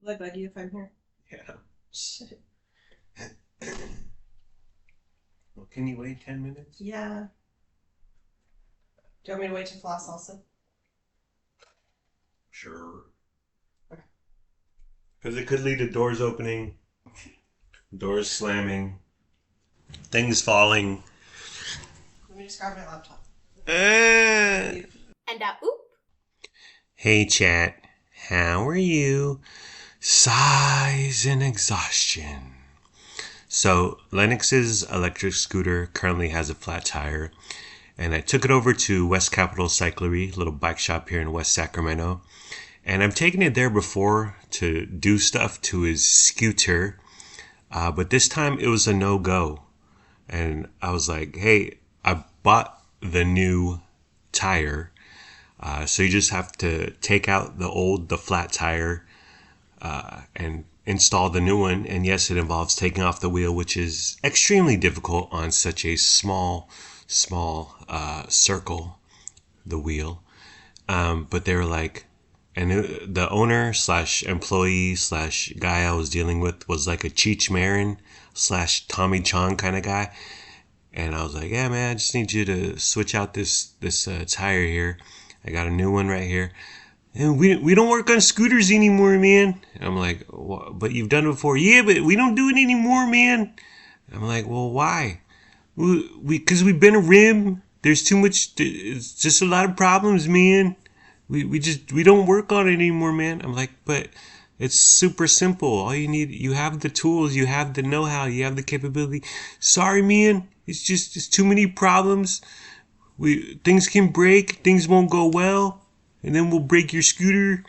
Will I bug you if I'm here? Yeah. Shit. Well, can you wait 10 minutes? Yeah. Do you want me to wait to floss also? Sure. Okay. Because it could lead to doors opening, doors slamming, things falling. Let me just grab my laptop. Uh, And oop. hey, chat. How are you? Sighs and exhaustion. So, Lennox's electric scooter currently has a flat tire, and I took it over to West Capitol Cyclery, little bike shop here in West Sacramento. And I've taken it there before to do stuff to his scooter, but this time it was a no go. And I was like, hey, I bought the new tire. So you just have to take out the flat tire, and install the new one. And yes, it involves taking off the wheel, which is extremely difficult on such a small circle, the wheel. But they were like, and the owner slash employee slash guy I was dealing with was like a Cheech Marin slash Tommy Chong kind of guy. And I was like, yeah, man, I just need you to switch out this tire here. I got a new one right here. And we don't work on scooters anymore, man. And I'm like, but you've done it before. Yeah, but we don't do it anymore, man. I'm like, well, why? Because we've been a rim. There's too much. It's just a lot of problems, man. We don't work on it anymore, man. I'm like, but it's super simple. All you need, you have the tools, you have the know-how, you have the capability. Sorry, man. It's too many problems. Things can break, things won't go well, and then we'll break your scooter,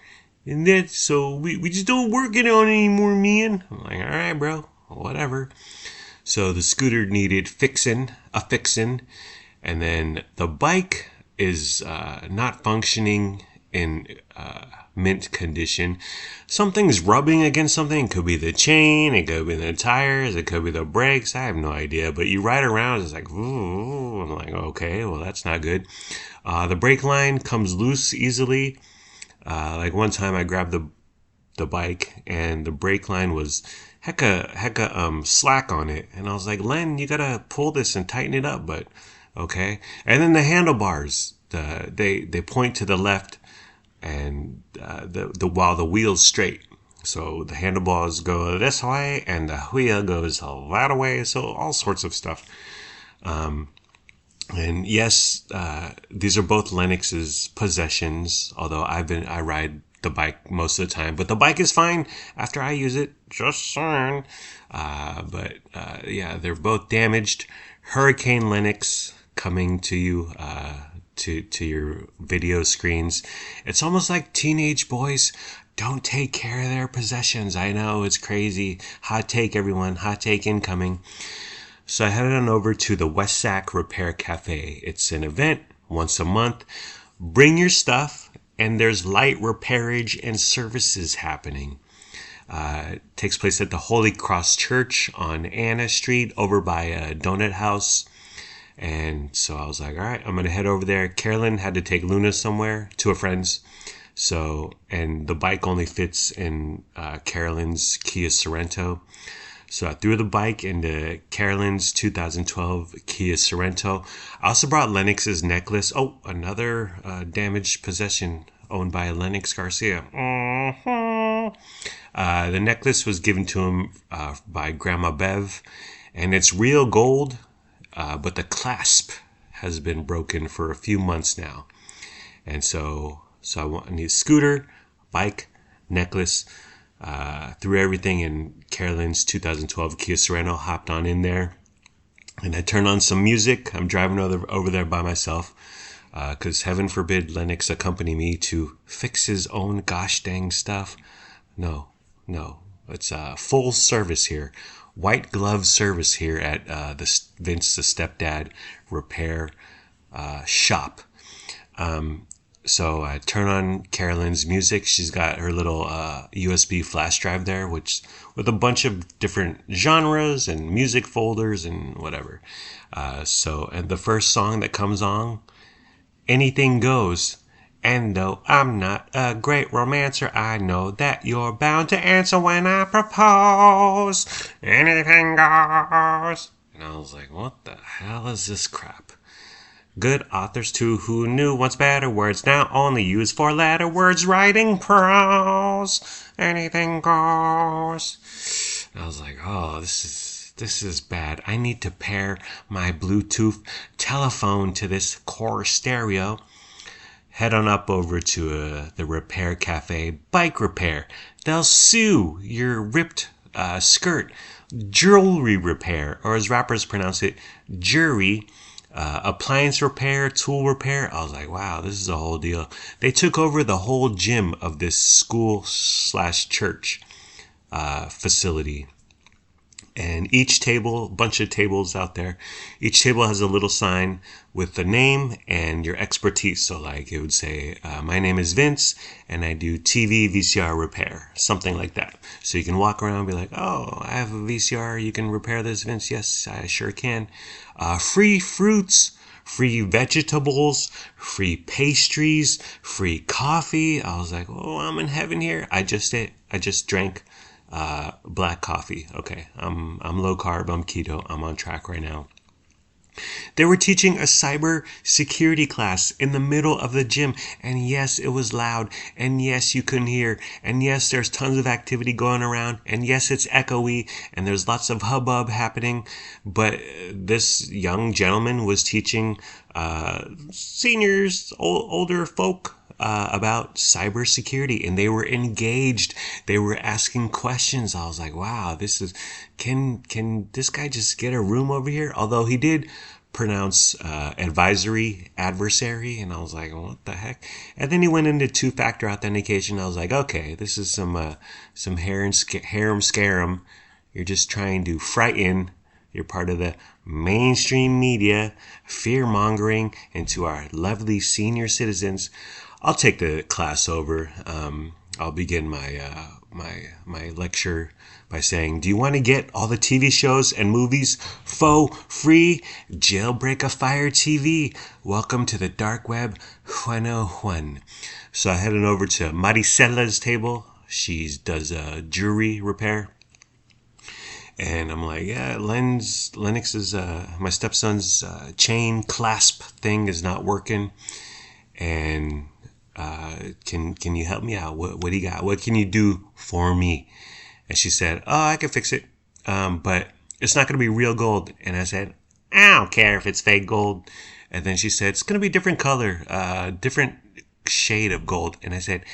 and that. So we just don't work it on anymore, man. I'm like, all right, bro, whatever. So the scooter needed fixing, and then the bike is not functioning in mint condition. Something's rubbing against something. It could be the chain, it could be the tires, it could be the brakes. I have no idea. But you ride around, it's like, ooh. I'm like, okay, well, that's not good. The brake line comes loose easily. Like one time I grabbed the bike and the brake line was hecka slack on it, and I was like, Len, you gotta pull this and tighten it up. But okay. And then the handlebars, they point to the left, and the while the wheel's straight. So the handlebars go this way and the wheel goes that way. So all sorts of stuff. And yes, these are both Lennox's possessions. Although I ride the bike most of the time, but the bike is fine after I use it. Just saying. But yeah, they're both damaged. Hurricane Lennox coming to you. To your video screens. It's almost like teenage boys don't take care of their possessions. I know, it's crazy. Hot take, everyone. Hot take incoming. So I headed on over to the West Sac Repair Cafe. It's an event once a month. Bring your stuff, and there's light repairage and services happening. It takes place at the Holy Cross Church on Anna Street over by a donut house. And so I was like, all right, I'm going to head over there. Carolyn had to take Luna somewhere to a friend's. So, and the bike only fits in Carolyn's Kia Sorento. So I threw the bike into Carolyn's 2012 Kia Sorento. I also brought Lennox's necklace. Oh, another damaged possession owned by Lennox Garcia. The necklace was given to him by Grandma Bev, and it's real gold, but the clasp has been broken for a few months now. And so I need a scooter, bike, necklace, threw everything in Carolyn's 2012 Kia Sorento, hopped on in there, and I turned on some music. I'm driving over there by myself, because heaven forbid Lennox accompany me to fix his own gosh dang stuff. No, no. It's full service here. White glove service here at the Vince the Stepdad Repair Shop. So I turn on Carolyn's music. She's got her little USB flash drive there, which with a bunch of different genres and music folders and whatever. And the first song that comes on, Anything Goes. And though I'm not a great romancer, I know that you're bound to answer when I propose. Anything goes. And I was like, what the hell is this crap? Good authors too who knew once better words now only use four-letter words writing prose. Anything goes. And I was like, oh, this is bad. I need to pair my Bluetooth telephone to this core stereo. Head on up over to the Repair Cafe Bike Repair. They'll sew your ripped skirt. Jewelry repair, or as rappers pronounce it, jury. Appliance repair, tool repair. I was like, wow, this is a whole deal. They took over the whole gym of this school/church facility. And each table, bunch of tables out there, each table has a little sign with the name and your expertise. So like it would say, my name is Vince and I do TV VCR repair, something like that. So you can walk around and be like, oh, I have a VCR. You can repair this, Vince? Yes, I sure can. Free fruits, free vegetables, free pastries, free coffee. I was like, oh, I'm in heaven here. I just drank black coffee. Okay, I'm low carb, I'm keto, I'm on track right now. They were teaching a cyber security class in the middle of the gym, and yes, it was loud, and yes, you couldn't hear, and yes, there's tons of activity going around, and yes, it's echoey, and there's lots of hubbub happening, but this young gentleman was teaching seniors, older folk, about cybersecurity, and they were engaged. They were asking questions. I was like, wow, this is, can this guy just get a room over here? Although he did pronounce adversary, and I was like, what the heck? And then he went into two-factor authentication. I was like, okay, this is some harem scarum. You're just trying to frighten. You're part of the mainstream media, fear-mongering into our lovely senior citizens. I'll take the class over. I'll begin my lecture by saying, do you want to get all the TV shows and movies for free? Jailbreak a Fire TV. Welcome to the dark web 101. So I headed over to Maricela's table. She does jewelry repair. And I'm like, yeah, Lennox's, my stepson's chain clasp thing is not working. And can you help me out? What do you got? What can you do for me? And she said, oh, I can fix it. But it's not going to be real gold. And I said, I don't care if it's fake gold. And then she said, it's going to be a different color, different shade of gold. And I said,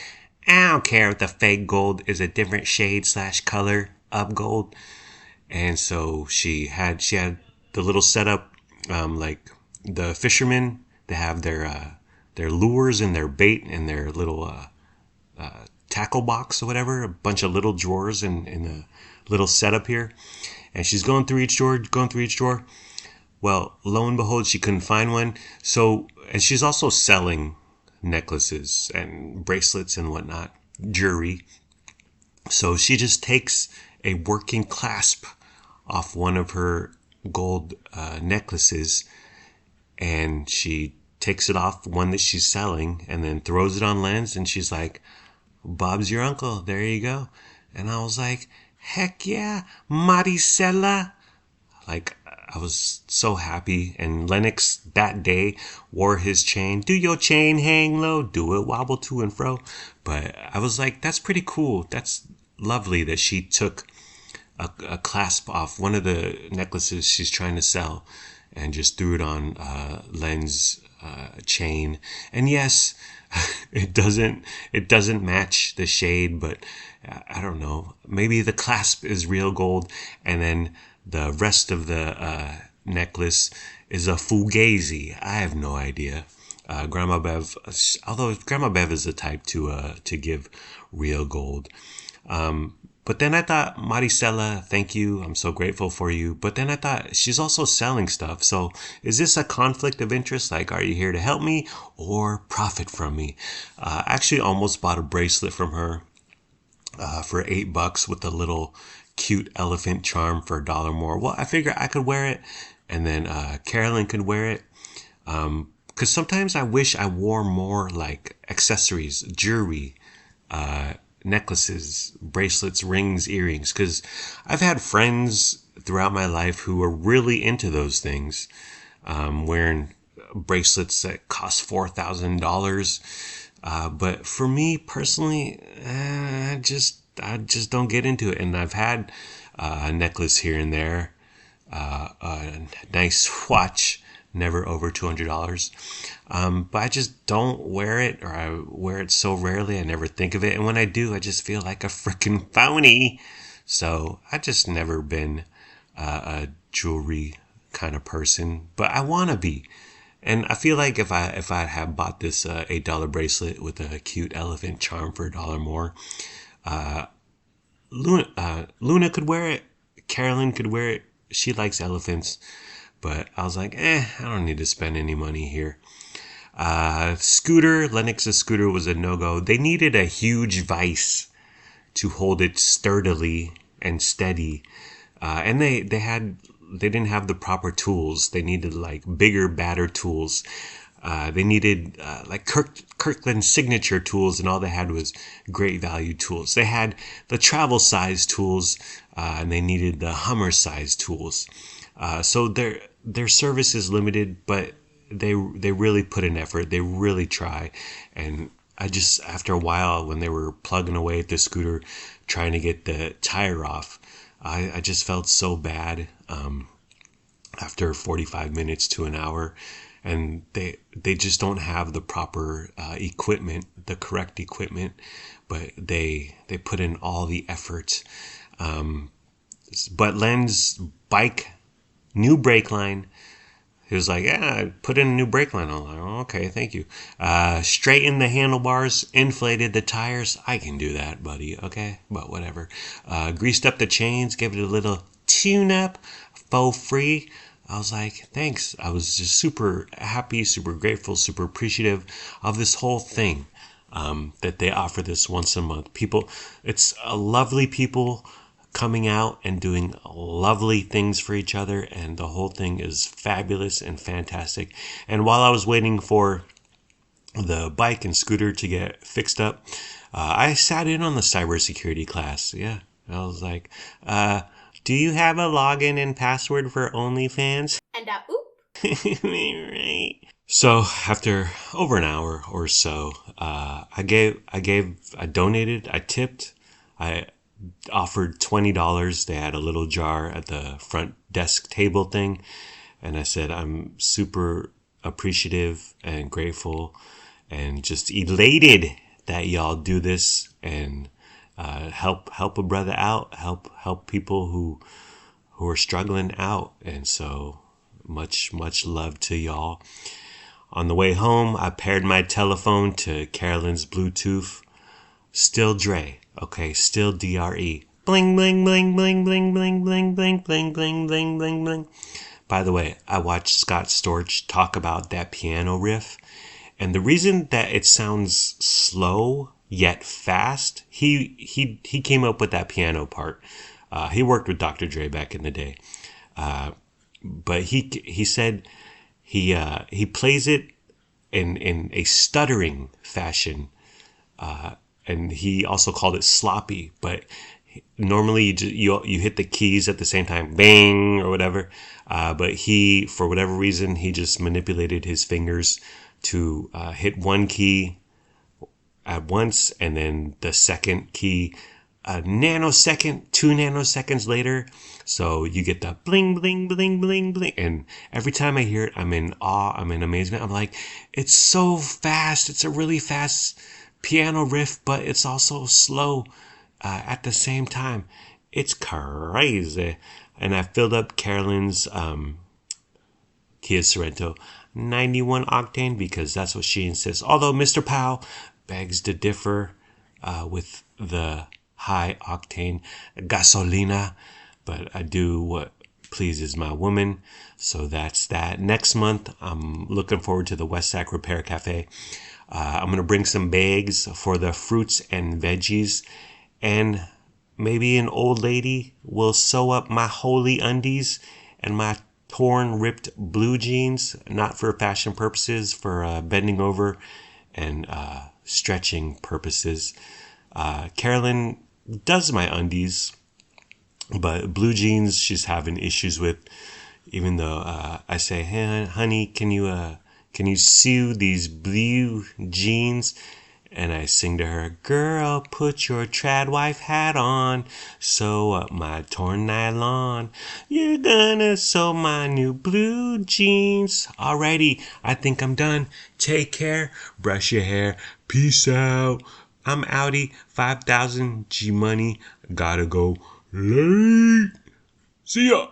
I don't care if the fake gold is a different shade/color of gold. And so she had the little setup, like the fishermen, they have their lures and their bait and their little tackle box or whatever, a bunch of little drawers in a little setup here. And she's going through each drawer. Well, lo and behold, she couldn't find one. So, and she's also selling necklaces and bracelets and whatnot, jewelry. So she just takes a working clasp off one of her gold necklaces, and she takes it off one that she's selling and then throws it on Lens, and she's like, Bob's your uncle, there you go. And I was like, heck yeah, Maricela. Like, I was so happy. And Lennox that day wore his chain. Do your chain hang low, do it wobble to and fro. But I was like, that's pretty cool. That's lovely that she took a clasp off one of the necklaces she's trying to sell and just threw it on Len's chain. And yes, it doesn't match the shade, but I don't know, maybe the clasp is real gold and then the rest of the necklace is a fugazi. I have no idea. Grandma Bev, although Grandma Bev is the type to give real gold. But then I thought, Maricela, thank you. I'm so grateful for you. But then I thought, she's also selling stuff. So is this a conflict of interest? Like, are you here to help me or profit from me? I actually almost bought a bracelet from her for $8 with a little cute elephant charm for $1 more. Well, I figured I could wear it, and then Carolyn could wear it. because sometimes I wish I wore more like accessories, jewelry, necklaces, bracelets, rings, earrings. Because I've had friends throughout my life who are really into those things, wearing bracelets that cost $4,000. But for me personally, I just don't get into it. And I've had a necklace here and there, a nice watch, never over $200. But I just don't wear it, or I wear it so rarely I never think of it. And when I do, I just feel like a freaking phony. So I just never been a jewelry kind of person, but I want to be. And I feel like if I had bought this $8 bracelet with a cute elephant charm for $1 more, Luna could wear it. Carolyn could wear it. She likes elephants. But I was like, I don't need to spend any money here. Scooter, Lennox's scooter was a no-go. They needed a huge vise to hold it sturdily and steady. And they didn't have the proper tools. They needed like bigger, badder tools. They needed like Kirkland signature tools, and all they had was Great Value tools. They had the travel size tools, and they needed the Hummer size tools. So their service is limited, but they really put in effort. They really try. And I just, after a while, when they were plugging away at the scooter, trying to get the tire off, I just felt so bad after 45 minutes to an hour. And they just don't have the proper equipment, the correct equipment, but they put in all the effort. But Len's bike, new brake line, he was like, put in a new brake line. I was like, oh, okay, thank you. Straightened the handlebars, inflated the tires. I can do that, buddy, okay? But whatever. Greased up the chains, gave it a little tune-up, faux free. I was like, thanks. I was just super happy, super grateful, super appreciative of this whole thing that they offer this once a month. It's lovely people coming out and doing lovely things for each other, and the whole thing is fabulous and fantastic. And while I was waiting for the bike and scooter to get fixed up, I sat in on the cybersecurity class. Yeah, I was like, do you have a login and password for OnlyFans? And oop. Right. So after over an hour or so, I donated, I tipped, I offered $20. They had a little jar at the front desk table thing. And I said, I'm super appreciative and grateful and just elated that y'all do this and help a brother out, help people who are struggling out. And so much love to y'all. On the way home, I paired my telephone to Carolyn's Bluetooth. Still Dre. Okay, still DRE. Bling bling bling bling bling bling bling bling bling bling bling bling bling. By the way, I watched Scott Storch talk about that piano riff, and the reason that it sounds slow yet fast, he came up with that piano part. He worked with Dr. Dre back in the day, but he said he plays it in a stuttering fashion, and he also called it sloppy. But normally you hit the keys at the same time, bang or whatever. But he, for whatever reason, he just manipulated his fingers to hit one key at once, and then the second key a nanosecond, 2 nanoseconds later. So you get the bling, bling, bling, bling, bling. And every time I hear it, I'm in awe, I'm in amazement. I'm like, it's so fast. It's a really fast piano riff, but it's also slow at the same time. It's crazy. And I filled up Carolyn's Kia Sorento 91 octane because that's what she insists. Although Mr. Powell begs to differ with the high octane gasolina, but I do what pleases my woman. So that's that. Next month, I'm looking forward to the West Sac Repair Cafe. I'm going to bring some bags for the fruits and veggies, and maybe an old lady will sew up my holy undies and my torn, ripped blue jeans, not for fashion purposes, for bending over and stretching purposes. Carolyn does my undies, but blue jeans she's having issues with. Even though I say, "Hey, honey, can you sew these blue jeans?" And I sing to her, "Girl, put your trad wife hat on, sew up my torn nylon. You're gonna sew my new blue jeans." Alrighty, I think I'm done. Take care, brush your hair, peace out. I'm outie, 5,000 G money, gotta go late. See ya.